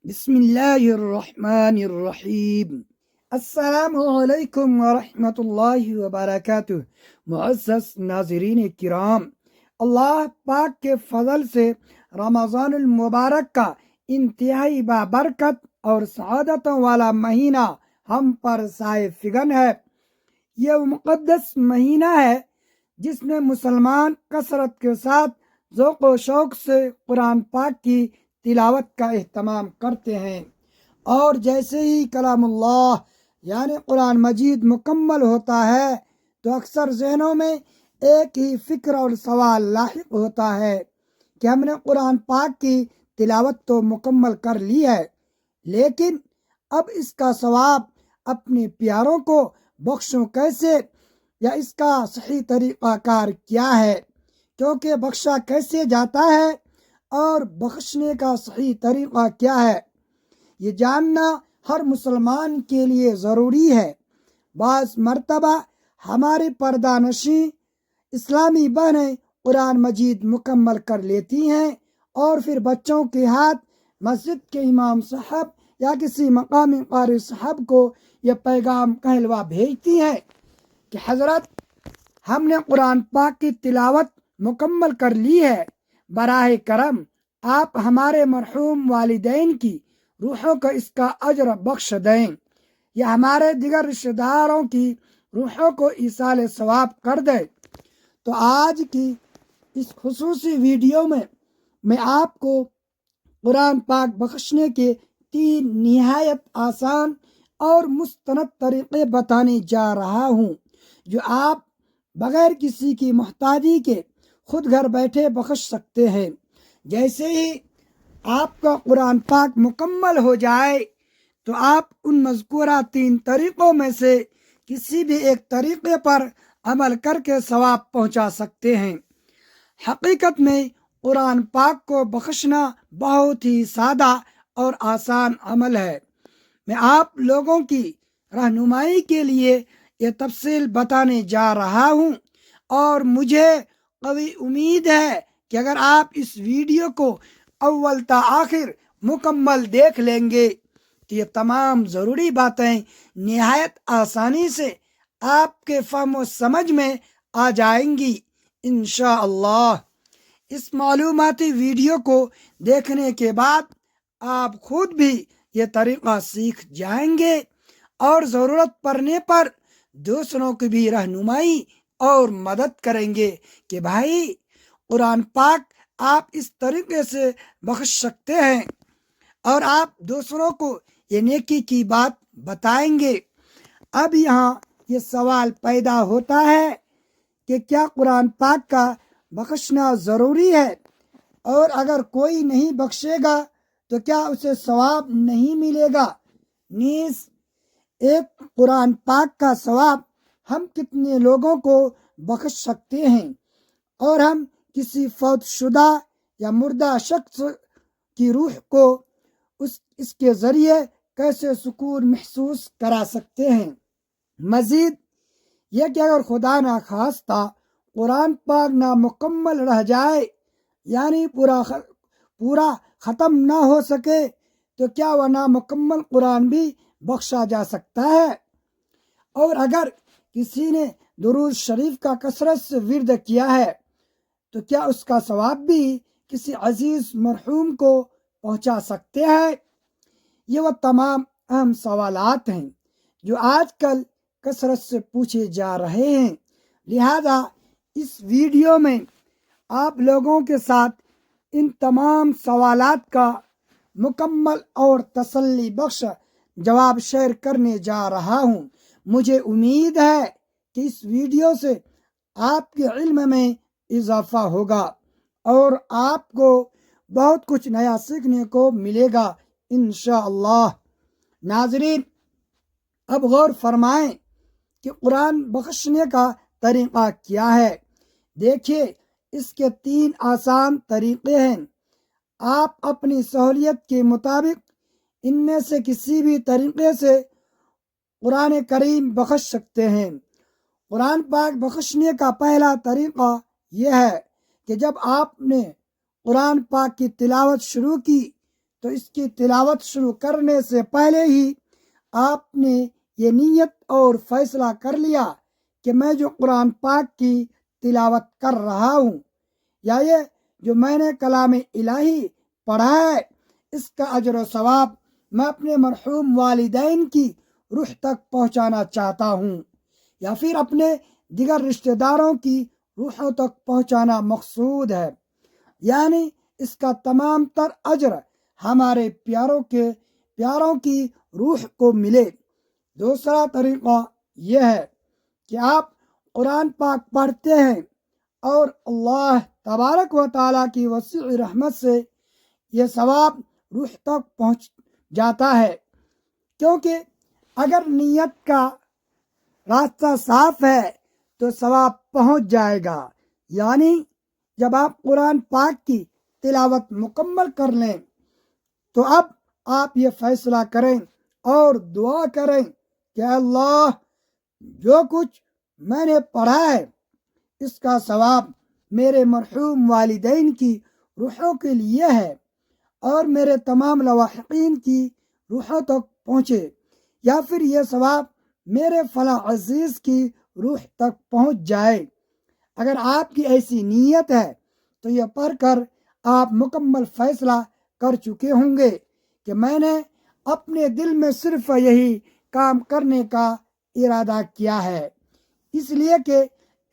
بسم اللہ الرحمن الرحیم۔ السلام علیکم ورحمۃ اللہ وبرکاتہ۔ معزز ناظرین کرام، اللہ پاک کے فضل سے رمضان المبارک کا انتہائی بابرکت اور سعادتوں والا مہینہ ہم پر سائے فگن ہے۔ یہ وہ مقدس مہینہ ہے جس میں مسلمان کثرت کے ساتھ ذوق و شوق سے قرآن پاک کی تلاوت کا اہتمام کرتے ہیں، اور جیسے ہی کلام اللہ یعنی قرآن مجید مکمل ہوتا ہے تو اکثر ذہنوں میں ایک ہی فکر اور سوال لاحق ہوتا ہے کہ ہم نے قرآن پاک کی تلاوت تو مکمل کر لی ہے، لیکن اب اس کا ثواب اپنے پیاروں کو بخشوں کیسے، یا اس کا صحیح طریقہ کار کیا ہے، کیونکہ بخشا کیسے جاتا ہے اور بخشنے کا صحیح طریقہ کیا ہے، یہ جاننا ہر مسلمان کے لیے ضروری ہے۔ بعض مرتبہ ہماری پردہ نشیں اسلامی بہنیں قرآن مجید مکمل کر لیتی ہیں اور پھر بچوں کے ہاتھ مسجد کے امام صاحب یا کسی مقامی قاری صاحب کو یہ پیغام کہلوا بھیجتی ہیں کہ حضرت، ہم نے قرآن پاک کی تلاوت مکمل کر لی ہے، براہ کرم آپ ہمارے مرحوم والدین کی روحوں کو اس کا اجر بخش دیں، یا ہمارے دیگر رشتہ داروں کی روحوں کو ایصال ثواب کر دیں۔ تو آج کی اس خصوصی ویڈیو میں آپ کو قرآن پاک بخشنے کے 3 نہایت آسان اور مستند طریقے بتانے جا رہا ہوں جو آپ بغیر کسی کی محتاجی کے خود گھر بیٹھے بخش سکتے ہیں۔ جیسے ہی آپ کا قرآن پاک مکمل ہو جائے تو آپ ان مذکورہ 3 طریقوں میں سے کسی بھی ایک طریقے پر عمل کر کے ثواب پہنچا سکتے ہیں۔ حقیقت میں قرآن پاک کو بخشنا بہت ہی سادہ اور آسان عمل ہے۔ میں آپ لوگوں کی رہنمائی کے لیے یہ تفصیل بتانے جا رہا ہوں، اور مجھے قوی امید ہے کہ اگر آپ اس ویڈیو کو اول تا آخر مکمل دیکھ لیں گے تو یہ تمام ضروری باتیں نہایت آسانی سے آپ کے فہم و سمجھ میں آ جائیں گی انشاءاللہ۔ اس معلوماتی ویڈیو کو دیکھنے کے بعد آپ خود بھی یہ طریقہ سیکھ جائیں گے اور ضرورت پڑنے پر دوسروں کی بھی رہنمائی اور مدد کریں گے کہ بھائی قرآن پاک آپ اس طریقے سے بخش سکتے ہیں، اور آپ دوسروں کو یہ نیکی کی بات بتائیں گے۔ اب یہاں یہ سوال پیدا ہوتا ہے کہ کیا قرآن پاک کا بخشنا ضروری ہے، اور اگر کوئی نہیں بخشے گا تو کیا اسے ثواب نہیں ملے گا؟ نیز ایک قرآن پاک کا ثواب ہم کتنے لوگوں کو بخش سکتے ہیں، اور ہم کسی فوت شدہ یا مردہ شخص کی روح کو اس کے ذریعے کیسے سکون محسوس کرا سکتے ہیں؟ مزید یہ کہ اگر خدا نخواستہ قرآن پاک نامکمل رہ جائے، یعنی پورا ختم نہ ہو سکے، تو کیا وہ نامکمل قرآن بھی بخشا جا سکتا ہے؟ اور اگر کسی نے درود شریف کا کثرت سے ورد کیا ہے تو کیا اس کا ثواب بھی کسی عزیز مرحوم کو پہنچا سکتے ہیں؟ یہ وہ تمام اہم سوالات ہیں جو آج کل کثرت سے پوچھے جا رہے ہیں، لہذا اس ویڈیو میں آپ لوگوں کے ساتھ ان تمام سوالات کا مکمل اور تسلی بخش جواب شیئر کرنے جا رہا ہوں۔ مجھے امید ہے کہ اس ویڈیو سے آپ کے علم میں اضافہ ہوگا اور آپ کو بہت کچھ نیا سیکھنے کو ملے گا انشاءاللہ۔ ناظرین، اب غور فرمائیں کہ قرآن بخشنے کا طریقہ کیا ہے۔ دیکھیے، اس کے 3 آسان طریقے ہیں۔ آپ اپنی سہولیت کے مطابق ان میں سے کسی بھی طریقے سے قرآن کریم بخش سکتے ہیں۔ قرآن پاک بخشنے کا پہلا طریقہ یہ ہے کہ جب آپ نے قرآن پاک کی تلاوت شروع کی تو اس کی تلاوت شروع کرنے سے پہلے ہی آپ نے یہ نیت اور فیصلہ کر لیا کہ میں جو قرآن پاک کی تلاوت کر رہا ہوں یا یہ جو میں نے کلام الہی پڑھا ہے اس کا اجر و ثواب میں اپنے مرحوم والدین کی روح تک پہنچانا چاہتا ہوں یا پھر اپنے دیگر رشتہ داروں کی روحوں تک پہنچانا مقصود ہے، یعنی اس کا تمام تر اجر ہمارے پیاروں کی روح کو ملے۔ دوسرا طریقہ یہ ہے کہ آپ قرآن پاک پڑھتے ہیں اور اللہ تبارک و تعالیٰ کی وسیع رحمت سے یہ ثواب روح تک پہنچ جاتا ہے، کیونکہ اگر نیت کا راستہ صاف ہے تو ثواب پہنچ جائے گا۔ یعنی جب آپ قرآن پاک کی تلاوت مکمل کر لیں تو اب آپ یہ فیصلہ کریں اور دعا کریں کہ اللہ جو کچھ میں نے پڑھا ہے اس کا ثواب میرے مرحوم والدین کی روحوں کے لیے ہے اور میرے تمام لواحقین کی روحوں تک پہنچے، یا پھر یہ ثواب میرے فلاں عزیز کی روح تک پہنچ جائے۔ اگر آپ کی ایسی نیت ہے تو یہ پڑھ کر آپ مکمل فیصلہ کر چکے ہوں گے کہ میں نے اپنے دل میں صرف یہی کام کرنے کا ارادہ کیا ہے، اس لیے کہ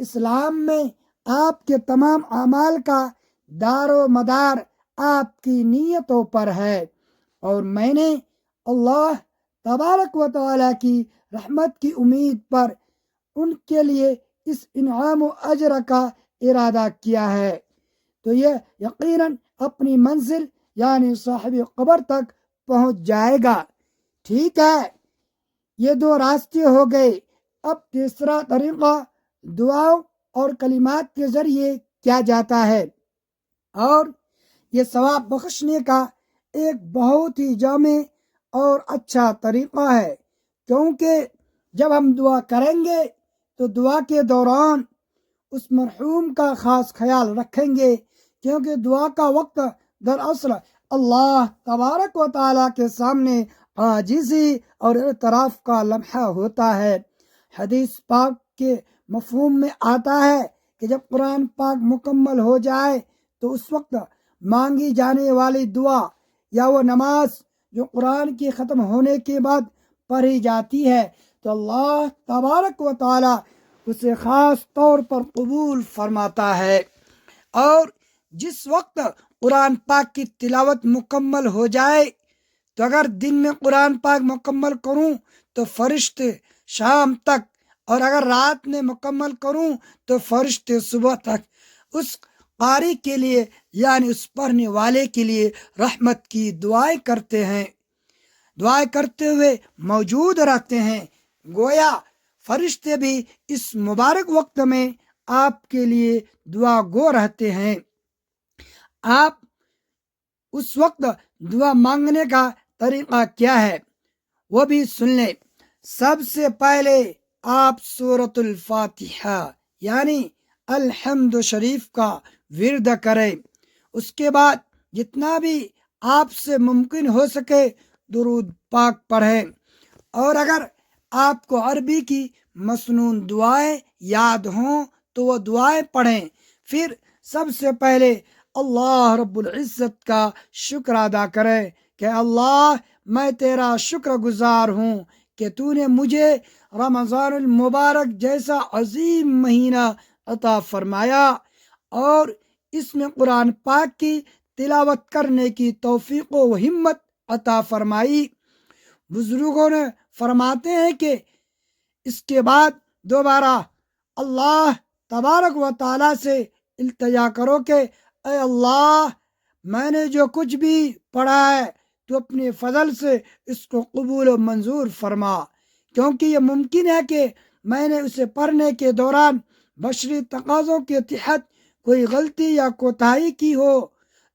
اسلام میں آپ کے تمام اعمال کا دار و مدار آپ کی نیتوں پر ہے، اور میں نے اللہ تبارک و تعالیٰ کی رحمت کی امید پر ان کے لیے اس انعام و اجر کا ارادہ کیا ہے، تو یہ یقیناً اپنی منزل یعنی صاحب قبر تک پہنچ جائے گا۔ ٹھیک ہے، یہ دو راستے ہو گئے۔ اب تیسرا طریقہ دعاؤں اور کلمات کے ذریعے کیا جاتا ہے، اور یہ ثواب بخشنے کا ایک بہت ہی جامع اور اچھا طریقہ ہے، کیونکہ جب ہم دعا کریں گے تو دعا کے دوران اس مرحوم کا خاص خیال رکھیں گے، کیونکہ دعا کا وقت دراصل اللہ تبارک و تعالیٰ کے سامنے عاجزی اور اعتراف کا لمحہ ہوتا ہے۔ حدیث پاک کے مفہوم میں آتا ہے کہ جب قرآن پاک مکمل ہو جائے تو اس وقت مانگی جانے والی دعا یا وہ نماز جو قرآن کی ختم ہونے کے بعد پڑھی جاتی ہے تو اللہ تبارک و تعالیٰ اسے خاص طور پر قبول فرماتا ہے، اور جس وقت قرآن پاک کی تلاوت مکمل ہو جائے تو اگر دن میں قرآن پاک مکمل کروں تو فرشتے شام تک، اور اگر رات میں مکمل کروں تو فرشتے صبح تک اس قاری کے لیے یعنی اس پڑھنے والے کے لیے رحمت کی دعائیں کرتے ہیں، دعائیں کرتے ہوئے موجود رہتے ہیں۔ گویا فرشتے بھی اس مبارک وقت میں آپ کے لیے دعا گو رہتے ہیں۔ آپ اس وقت دعا مانگنے کا طریقہ کیا ہے وہ بھی سن لیں۔ سب سے پہلے آپ سورۃ الفاتحہ یعنی الحمد شریف کا ورد کریں، اس کے بعد جتنا بھی آپ سے ممکن ہو سکے درود پاک پڑھیں، اور اگر آپ کو عربی کی مسنون دعائیں یاد ہوں تو وہ دعائیں پڑھیں۔ پھر سب سے پہلے اللہ رب العزت کا شکر ادا کریں کہ اللہ میں تیرا شکر گزار ہوں کہ تو نے مجھے رمضان المبارک جیسا عظیم مہینہ عطا فرمایا اور اس میں قرآن پاک کی تلاوت کرنے کی توفیق و ہمت عطا فرمائی۔ بزرگوں نے فرماتے ہیں کہ اس کے بعد دوبارہ اللہ تبارک و تعالیٰ سے التجا کرو کہ اے اللہ میں نے جو کچھ بھی پڑھا ہے تو اپنے فضل سے اس کو قبول و منظور فرما، کیونکہ یہ ممکن ہے کہ میں نے اسے پڑھنے کے دوران بشری تقاضوں کے تحت کوئی غلطی یا کوتاہی کی ہو،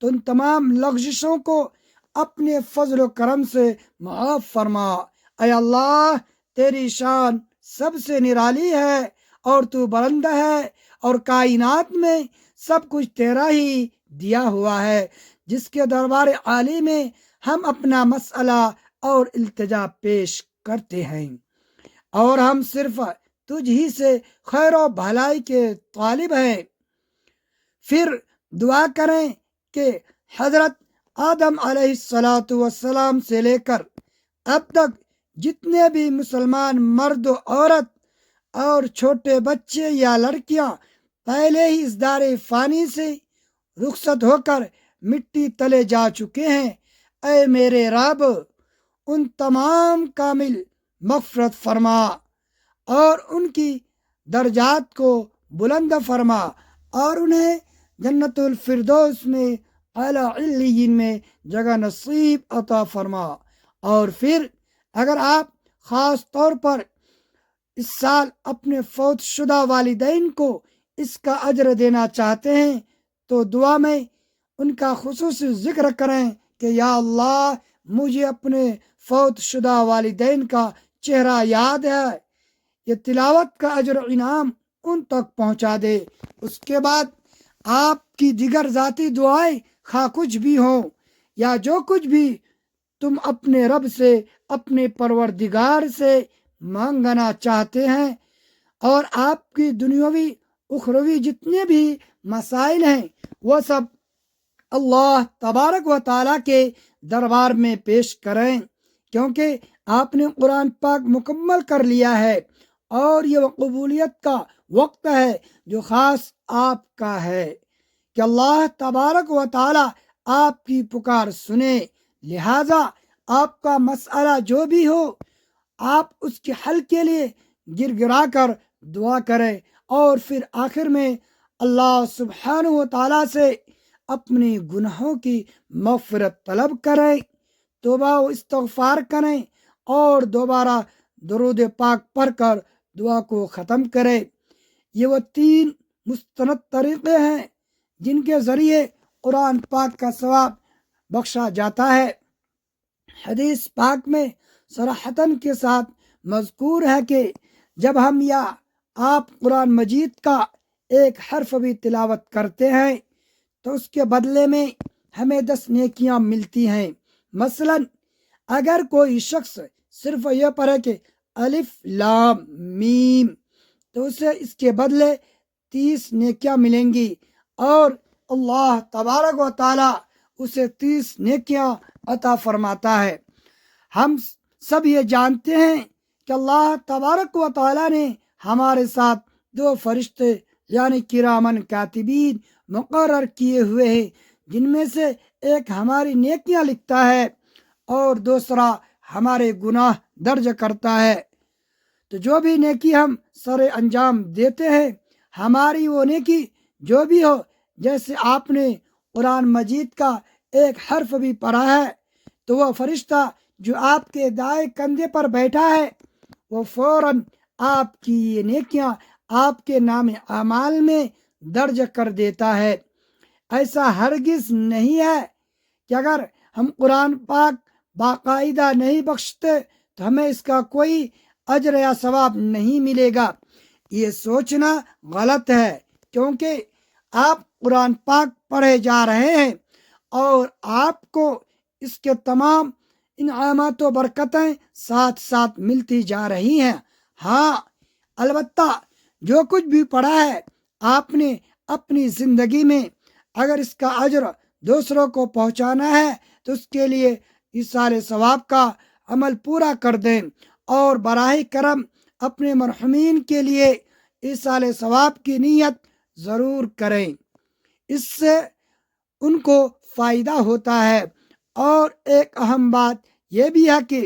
تو ان تمام لغزشوں کو اپنے فضل و کرم سے معاف فرما۔ اے اللہ تیری شان سب سے نرالی ہے اور تو بلند ہے، اور کائنات میں سب کچھ تیرا ہی دیا ہوا ہے، جس کے دربار عالی میں ہم اپنا مسئلہ اور التجا پیش کرتے ہیں، اور ہم صرف تجھ ہی سے خیر و بھلائی کے طالب ہیں۔ پھر دعا کریں کہ حضرت آدم علیہ السلام سے لے کر اب تک جتنے بھی مسلمان مرد و عورت اور چھوٹے بچے یا لڑکیاں پہلے ہی اس دار فانی سے رخصت ہو کر مٹی تلے جا چکے ہیں، اے میرے رب ان تمام کامل مغفرت فرما اور ان کی درجات کو بلند فرما اور انہیں جنت الفردوس میں اعلی علیین میں جگہ نصیب عطا فرما۔ اور پھر اگر آپ خاص طور پر اس سال اپنے فوت شدہ والدین کو اس کا اجر دینا چاہتے ہیں تو دعا میں ان کا خصوصی ذکر کریں کہ یا اللہ مجھے اپنے فوت شدہ والدین کا چہرہ یاد ہے، یہ تلاوت کا اجر و انعام ان تک پہنچا دے۔ اس کے بعد آپ کی دیگر ذاتی دعائیں خواہ کچھ بھی ہوں یا جو کچھ بھی تم اپنے رب سے اپنے پروردگار سے مانگنا چاہتے ہیں، اور آپ کی دنیاوی اخروی جتنے بھی مسائل ہیں وہ سب اللہ تبارک و تعالیٰ کے دربار میں پیش کریں، کیونکہ آپ نے قرآن پاک مکمل کر لیا ہے اور یہ قبولیت کا وقت ہے جو خاص آپ کا ہے کہ اللہ تبارک و تعالیٰ آپ کی پکار سنے۔ لہذا آپ کا مسئلہ جو بھی ہو آپ اس کے حل کے لیے گر گرا کر دعا کریں، اور پھر آخر میں اللہ سبحانہ و تعالیٰ سے اپنی گناہوں کی مغفرت طلب کریں، توبہ و استغفار کریں اور دوبارہ درود پاک پڑھ کر دعا کو ختم کریں۔ یہ وہ 3 مستند طریقے ہیں جن کے ذریعے قرآن پاک کا ثواب بخشا جاتا ہے۔ حدیث پاک میں صراحتاً کے ساتھ مذکور ہے کہ جب ہم یا آپ قرآن مجید کا ایک حرف بھی تلاوت کرتے ہیں تو اس کے بدلے میں ہمیں 10 نیکیاں ملتی ہیں۔ مثلا اگر کوئی شخص صرف یہ پڑھے کہ الف لام میم تو اسے اس کے بدلے 30 نیکیاں ملیں گی، اور اللہ تبارک و تعالی اسے 30 نیکیاں عطا فرماتا ہے۔ ہم سب یہ جانتے ہیں کہ اللہ تبارک و تعالی نے ہمارے ساتھ 2 فرشتے یعنی کرامن کاتبین مقرر کیے ہوئے ہیں، جن میں سے ایک ہماری نیکیاں لکھتا ہے اور دوسرا ہمارے گناہ درج کرتا ہے۔ تو جو بھی نیکی ہم سر انجام دیتے ہیں، ہماری وہ نیکی جو بھی ہو، جیسے آپ نے قرآن مجید کا ایک حرف بھی پڑھا ہے تو وہ فرشتہ جو آپ کے دائیں کندھے پر بیٹھا ہے وہ فوراً آپ کی یہ نیکیاں آپ کے نام اعمال میں درج کر دیتا ہے۔ ایسا ہرگز نہیں ہے کہ اگر ہم قرآن پاک باقاعدہ نہیں بخشتے تو ہمیں اس کا کوئی اجر یا ثواب نہیں ملے گا۔ یہ سوچنا غلط ہے، کیونکہ آپ قرآن پاک پڑھے جا رہے ہیں اور آپ کو اس کے تمام انعامات و برکتیں ساتھ ساتھ ملتی جا رہی ہیں۔ ہاں البتہ جو کچھ بھی پڑھا ہے آپ نے اپنی زندگی میں اگر اس کا اجر دوسروں کو پہنچانا ہے تو اس کے لیے ایصال ثواب کا عمل پورا کر دیں، اور براہ کرم اپنے مرحومین کے لیے ایصال ثواب کی نیت ضرور کریں، اس سے ان کو فائدہ ہوتا ہے۔ اور ایک اہم بات یہ بھی ہے کہ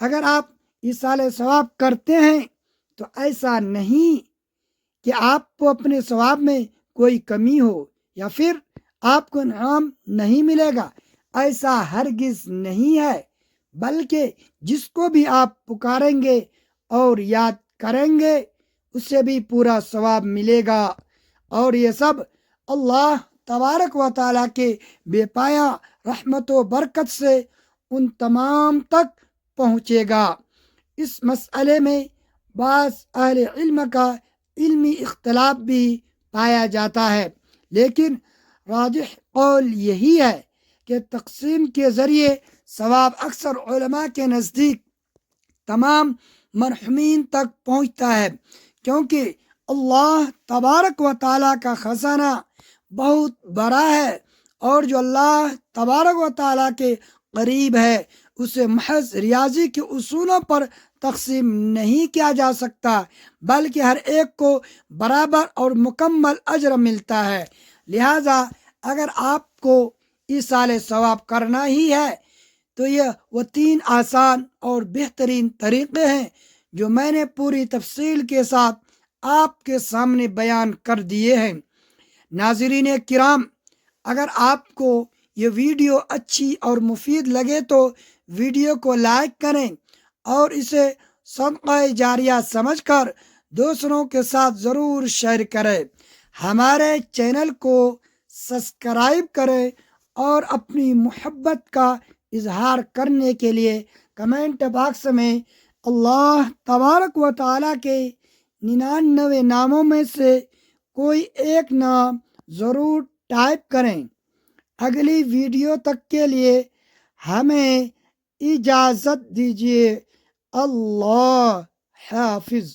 اگر آپ ایصال ثواب کرتے ہیں تو ایسا نہیں کہ آپ کو اپنے ثواب میں کوئی کمی ہو یا پھر آپ کو انعام نہیں ملے گا، ایسا ہرگز نہیں ہے، بلکہ جس کو بھی آپ پکاریں گے اور یاد کریں گے اسے بھی پورا ثواب ملے گا، اور یہ سب اللہ تبارک و تعالیٰ کے بے پایا رحمت و برکت سے ان تمام تک پہنچے گا۔ اس مسئلے میں بعض اہل علم کا علمی اختلاف بھی پایا جاتا ہے، لیکن راجح قول یہی ہے کہ تقسیم کے ذریعے ثواب اکثر علماء کے نزدیک تمام مرحومین تک پہنچتا ہے، کیونکہ اللہ تبارک و تعالیٰ کا خزانہ بہت بڑا ہے، اور جو اللہ تبارک و تعالیٰ کے قریب ہے اسے محض ریاضی کے اصولوں پر تقسیم نہیں کیا جا سکتا، بلکہ ہر ایک کو برابر اور مکمل اجر ملتا ہے۔ لہذا اگر آپ کو ایصال ثواب کرنا ہی ہے تو یہ وہ 3 آسان اور بہترین طریقے ہیں جو میں نے پوری تفصیل کے ساتھ آپ کے سامنے بیان کر دیے ہیں۔ ناظرین کرام، اگر آپ کو یہ ویڈیو اچھی اور مفید لگے تو ویڈیو کو لائک کریں اور اسے صدقہ جاریہ سمجھ کر دوسروں کے ساتھ ضرور شیئر کریں۔ ہمارے چینل کو سبسکرائب کریں اور اپنی محبت کا اظہار کرنے کے لیے کمنٹ باکس میں اللہ تبارک و تعالیٰ کے 99 ناموں میں سے کوئی ایک نام ضرور ٹائپ کریں۔ اگلی ویڈیو تک کے لیے ہمیں اجازت دیجیے۔ اللہ حافظ۔